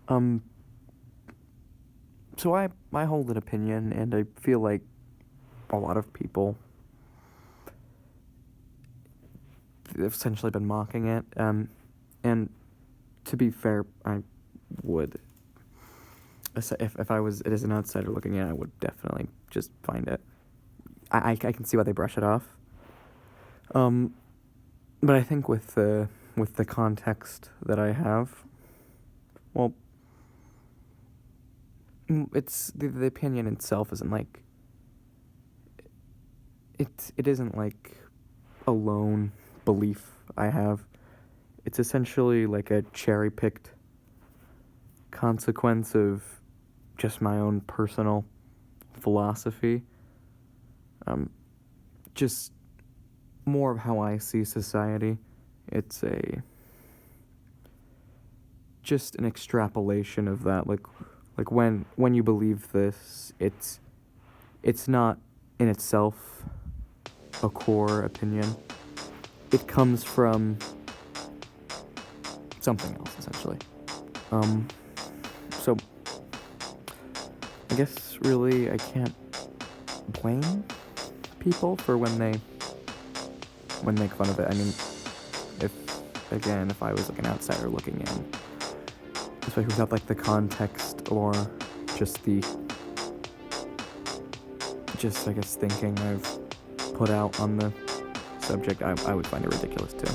Um, so I hold an opinion, and I feel like a lot of people have essentially been mocking it. And to be fair, I would, if I was it as an outsider looking in, I would definitely just find it. I can see why they brush it off. But I think with the context that I have, well, it's the opinion itself isn't like it isn't like a lone belief I have. It's essentially like a cherry-picked consequence of just my own personal philosophy. Just more of how I see society. It's just an extrapolation of that. Like when you believe this, it's not in itself a core opinion. It comes from something else, essentially. So I guess really I can't blame people for when they make fun of it. I mean, if I was like an outsider looking in, especially without like the context or just I guess thinking I've put out on the subject, I would find it ridiculous too.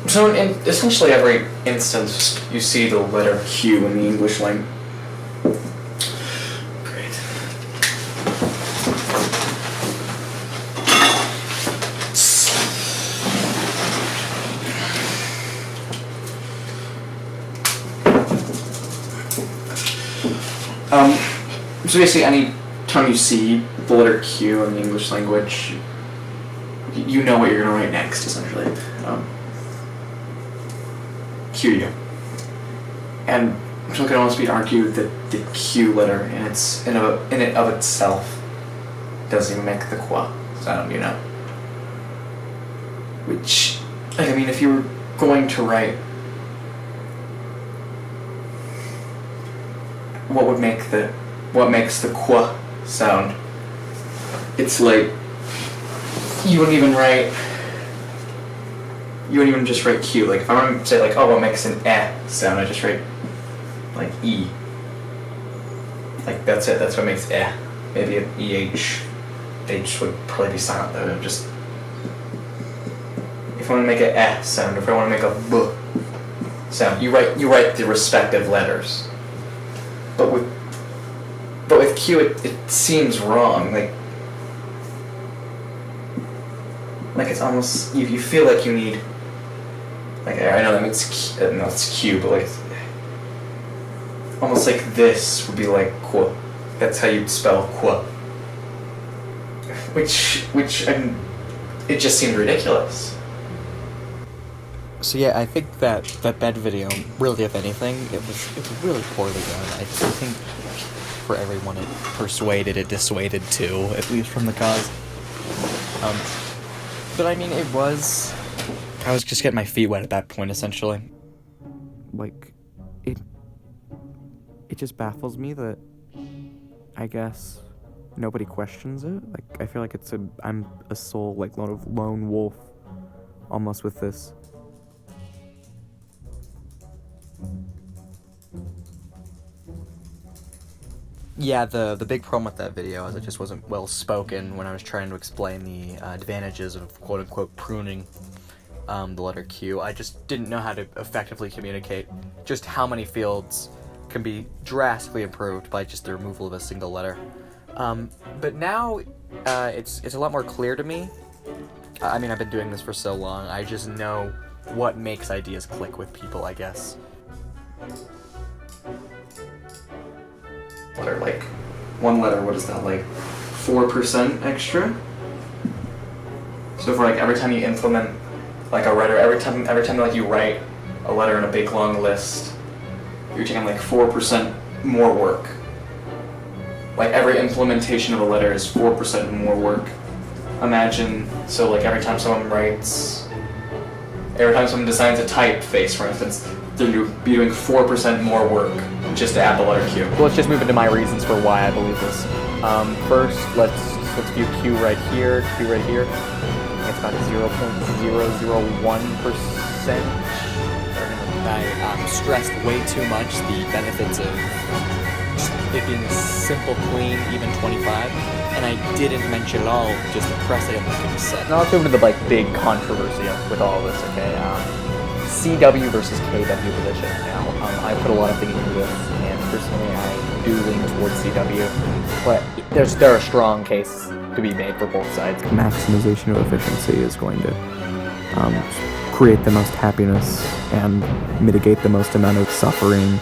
So in essentially every instance, you see the letter Q in the English language. Great. So basically any time you see the letter Q in the English language, you know what you're going to write next, essentially. Q. And so it can almost be argued that the Q letter in it of itself doesn't even make the qua sound, you know. Which, like, I mean, if you were going to write what makes the qua sound, it's like you wouldn't even just write Q. Like, if I want to say, like, oh, what makes an eh sound, I just write, like, E. Like, that's it. That's what makes eh. Maybe an EH. H would probably be silent, though. Just, if I want to make an eh sound, if I want to make a b sound, you write the respective letters. But with Q, it seems wrong. Like it's almost, you feel like you need, like, I know that means no, it's Q, but like almost like this would be like qua. That's how you'd spell qua. Which it just seemed ridiculous. So yeah, I think that video, really, if anything, it was really poorly done. I think for everyone it persuaded, it dissuaded too, at least from the cause. But I mean, I was just getting my feet wet at that point, essentially. Like, it just baffles me that, I guess, nobody questions it. Like, I feel like I'm a soul, like, lone wolf, almost, with this. Yeah, the big problem with that video is it just wasn't well spoken when I was trying to explain the advantages of quote-unquote pruning the letter Q. I just didn't know how to effectively communicate just how many fields can be drastically improved by just the removal of a single letter. But now it's a lot more clear to me. I mean, I've been doing this for so long, I just know what makes ideas click with people, I guess. Letter, like, one letter, what is that, like 4% extra? So for like every time you implement like a writer, every time like you write a letter in a big long list, you're taking like 4% more work. Like every implementation of a letter is 4% more work. Imagine, so like every time someone designs a typeface, for instance, they'll be doing 4% more work just to add the letter Q. So let's just move into my reasons for why I believe this. First, let's view Q right here. It's about 0.001%. I stressed way too much the benefits of it being simple, clean, even 25, and I didn't mention at all just the precedent that can be set. Now let's move into the big controversy with all this, okay? CW versus KW position. Now, I put a lot of thinking into this, and personally I do lean towards CW, but there are strong cases to be made for both sides. Maximization of efficiency is going to create the most happiness and mitigate the most amount of suffering.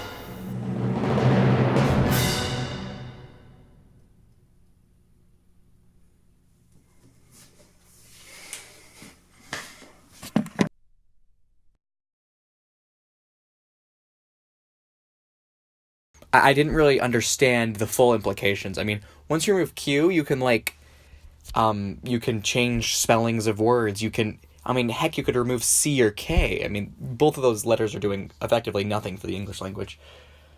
I didn't really understand the full implications. I mean, once you remove Q, you can you can change spellings of words. You could remove C or K. I mean, both of those letters are doing effectively nothing for the English language.